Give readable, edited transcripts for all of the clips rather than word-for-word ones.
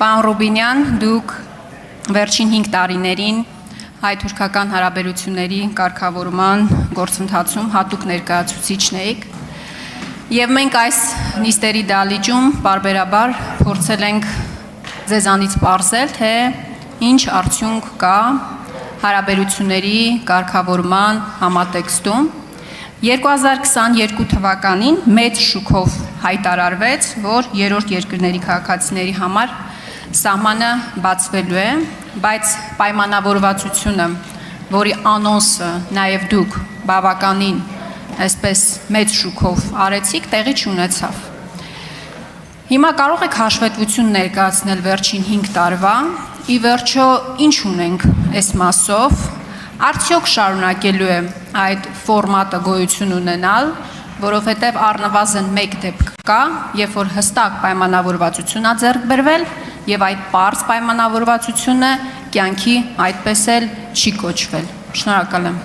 Պարոն Ռուբինյան, դուք վերջին 5 տարիներին հայ-թուրքական հարաբերությունների կարգավորման գործընթացում հատուկ ներկայացուցիչն եք, եւ մենք այս նիստերի դահլիճում բարբերաբար փորձել ենք ձեզանից պարզել, թե ինչ արդյունք կա հարաբերությունների կարգավորման համատեքստում։ 2022 թվականին մեծ շուկով հայտարարվեց, որ երրորդ երկրների քաղաքացիների համար սահմանը բացվելու է, բայց պայմանավորվածությունը, որի անոնսը նաև դուք բավականին այսպես մեծ շուկով արեցիք, տեղի չունեցավ։ Հիմա կարող եք հաշվետվություն ներկայացնել վերջին 5 տարվա, ի վերջո ինչ ունենք այս մասով, արդյոք շարունակելու է այդ ֆորմատը գոյություն ունենալ, որովհետև առնվազն մեկ դեպք կա, երբ որ հստակ պայմանավորվածություն է ձեռք բերվել, եւ այդ պարզ պայմանավորվածությունը կյանքի այդպես էլ չի կոչվել։ Շնորհակալ եմ։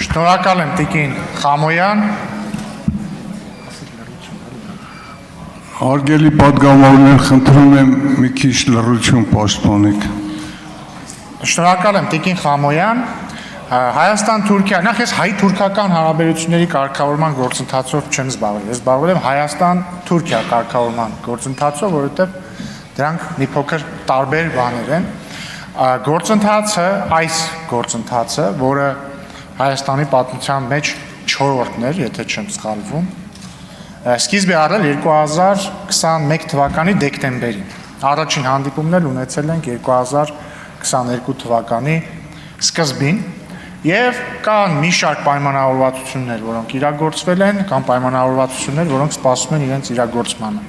Շնորհակալ եմ Տիկին Խամոյան։ Հարգելի պատգամավորներ, խնդրում եմ մի քիչ լռություն պաշտպանեք։ Շնորհակալ եմ Տիկին Խամոյան։ Հայաստան-Թուրքիա, նախ ես հայ-թուրքական հարաբերությունների կարգավորման գործընթացով չեմ զբաղվել, ես զբաղվել եմ Հայաստան-Թուրքիա կարգավորման գործընթացով, որովհետև դրանք մի փոքր տարբեր բաներ են։ Այս գործընթացը, որը Հայաստանի պատմության մեջ 4-րդն էր, եթե չեմ սխալվում, սկիզբ է առել 2021 թվականի դեկտեմբերին։ Առաջին հանդիպումն էլ ունեցել ենք 2022 թվականի սկզբին, եւ կան մի շարք պայմանավորվածություններ, որոնք իրագործվել են, կամ պայմանավորվածություններ, որոնք սպասում են իրենց իրագործմանը։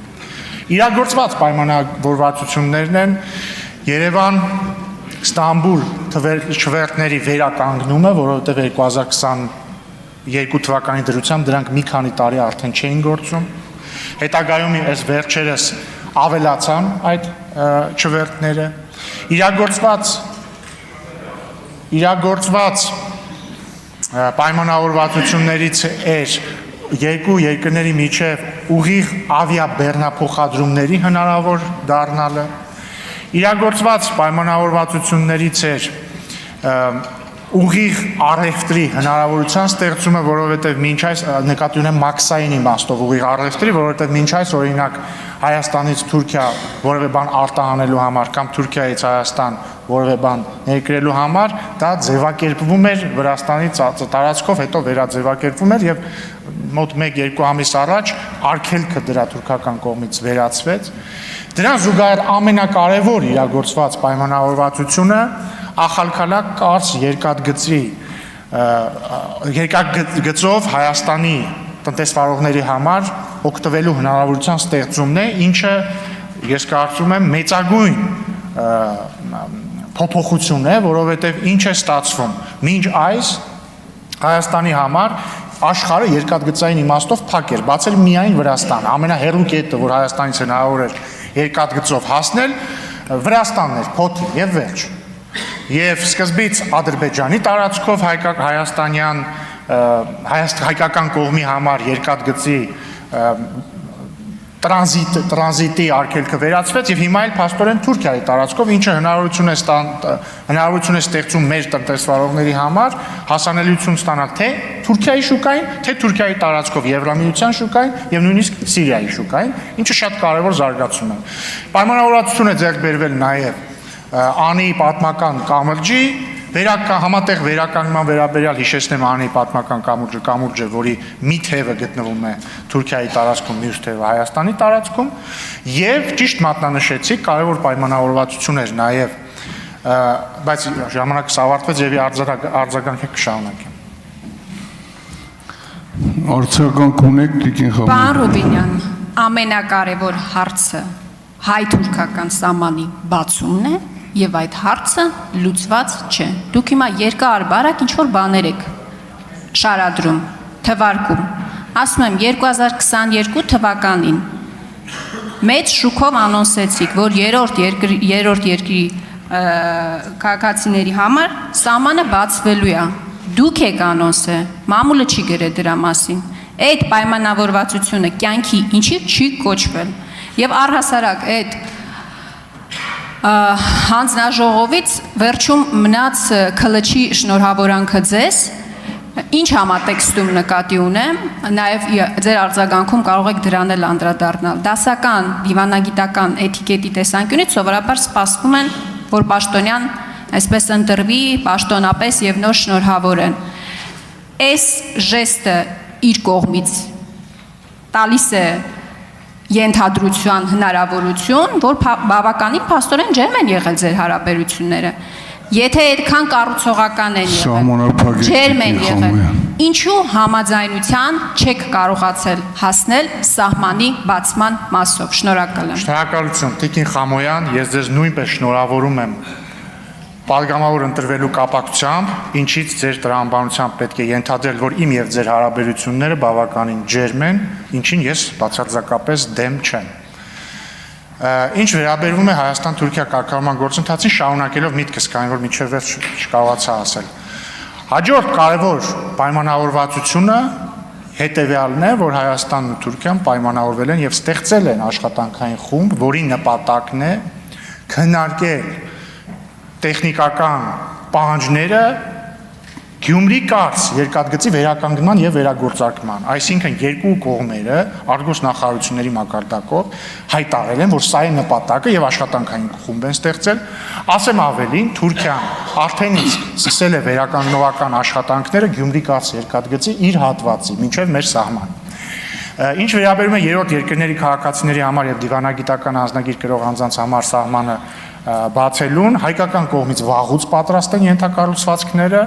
Իրագործված պայմանավորվածություններն են Երևան-Ստամբուլ չվերթների վերականգնումը, որովհետև 2022 թվականի դրությամբ դրանք մի քանի տարի արդեն չէին գործում։ Հետագայում այս վերջերս ավելացան այդ չվերթները։ Իրագործված պայմանավորվածություններից էր երկու երկրների միջև ուղիղ ավիաբեռնափոխադրումների հնարավոր դառնալը։ Իրագործված պայմանավորվածություններից էր ուղիղ առևտրի հնարավորության ստեղծումը, որովհետև մինչ այս նկատի ունեմ մաքսային իմաստով ուղիղ առևտրի, որովհետև մինչ այս օրինակ Հայաստանից Թուրքիա որևէ բան արտահանելու համար կամ Թուրքիայից Հայաստան որևէ բան ներկրելու համար դա ձևակերպվում էր Վրաստանի տարածքով, հետո վերաձևակերպվում էր եւ մոտ 1-2 ամիս առաջ արգելքը դրա թուրքական կողմից վերացվեց։ Դրան զուգահեռ ամենակարևոր իրագործված պայմանավորվածությունը Ախալքալակ կարճ երկաթգծով Հայաստանի տնտեսվարողների համար օգտվելու հնարավորության ստեղծումն է, ինչը ես կարծում եմ մեծագույն փոփոխություն է, որովհետև ինչ է ստացվում։ Մինչ այս Հայաստանի համար աշխարհը երկաթգծային իմաստով փակ էր, բացել միայն Վրաստանը։ Ամենահեռու կետը, որ Հայաստանից հնարավոր էր երկաթգծով հասնել, Վրաստանն էր, փոթի եւ վերջ։ Եվ սկզբից Ադրբեջանի տարածքով հայկական կողմի համար երկաթգծի տրանզիտի արգելքը վերացվեց եւ հիմա էլ փաստորեն Թուրքիայի տարածքով, ինչը հնարավորություն է ստեղծում մեր տնտեսվարողների համար հասանելիություն ստանալ թե Թուրքիայի շուկային, թե Թուրքիայի տարածքով Եվրամիության շուկային եւ նույնիսկ Սիրիայի շուկային, ինչը շատ կարեւոր զարգացում է։ Պայմանավորվածություն է ձեռք բերվել նաեւ Անի պատմական կամրջի համատեղ վերականգնման վերաբերյալ հիշեցնեմ Անի պատմական կամուրջը, որի մի թևը գտնվում է Թուրքիայի տարածքում, մյուս թևը Հայաստանի տարածքում, եւ ճիշտ մատնանշեցիք, կարևոր պայմանավորվածություն էր նաեւ, բայց ժամանակս ավարտվեց եւ արձագանքը կշարունակեմ։ Արձագանք ունեք Տիկին Խամոյան։ Պարոն Ռուբինյան, ամենակարևոր հարցը հայ-թուրքական սահմանի բացումն է եւ այդ հարցը լուծված չէ։ Դուք հիմա երկար-բարակ ինչ-որ բաներ եք շարադրում, թվարկում։ Ասում եմ 2022 թվականին մեծ շուկով անոնսեցիք, որ երրորդ երկրի քաղաքացիների համար սահմանը բացվելու է։ Դուք եք անոնսը, մամուլը չի գրել դրա մասին։ Այդ պայմանավորվածությունը կյանքի ինչի չի կոչվել։ Եվ առհասարակ այդ հանձնաժողովից վերջում մնաց քլչի շնորհավորանքը ձեզ, ինչ համատեքստում նկատի ունեմ, նաև ձեր արձագանքում կարող եք դրան էլ անդրադառնալ։ Դասական, դիվանագիտական էթիկետի տեսանկյունից սովորաբար սպասվում են, որ պաշտոնյան այսպես ընտրվի, պաշտոնապես եւ նոր շնորհավորեն։ Այս ժեստը իր կողմից տալիս է ենթադրության հնարավորություն, որ բավականին փաստորեն ջերմ են եղել ձեր հարաբերությունները։ Եթե այդքան կառուցողական են եղել, ջերմ են եղել, ինչու համաձայնության չեք կարողացել հասնել սահմանի բացման մասով։ Շնորհակալ եմ։ Շնորհակալություն, Տիկին Խամոյան, ես ձեզ նույնպես շնորհավորում եմ պատգամավոր ընտրվելու կապակցությամբ, ինչից ձեր տրամաբանությամբ պետք է ենթադրել, որ իմ եւ ձեր հարաբերությունները բավականին ջերմ են, ինչին ես բացարձակապես դեմ չեմ։ Ինչ վերաբերվում է Հայաստան-Թուրքիա կարգավորման գործընթացին, շարունակելով միտքս, քանի որ մինչև վերջ չկարողացա ասել։ Հաջորդ կարևոր պայմանավորվածությունը հետևյալն է, որ Հայաստանն ու Թուրքիան պայմանավորվել են եւ ստեղծել են աշխատանքային խումբ, որի նպատակն է քննարկել տեխնիկական պահանջները Գյումրի կարծ երկաթգծի վերականգնման եւ վերագործարկման, այսինքն երկու կողմերը արգոս նախարարությունների մակարդակով հայտարարել են, որ սա է նպատակը եւ աշխատանքային խումբ են ստեղծել, ասեմ ավելին, Թուրքիան արդեն իսկ սկսել է վերականգնողական աշխատանքները Գյումրի կարծ երկաթգծի իր հատվածի, մինչեւ մեր սահման։ Ինչ վերաբերում է երրորդ երկրների քաղաքացիների համար եւ դիվանագիտական անձնագիր կրող անձանց համար սահմանը բացելուն, հայկական կողմից վաղուց պատրաստ են ենթակառուցվածքները,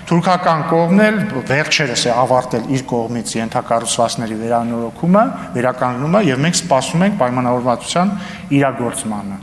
թուրքական կողմն էլ վերջերս է ավարտել իր կողմից ենթակառուցվածքների վերանորոգումը, վերականգնումը եւ մենք սպասում ենք պայմանավորվածության իրագործմանը։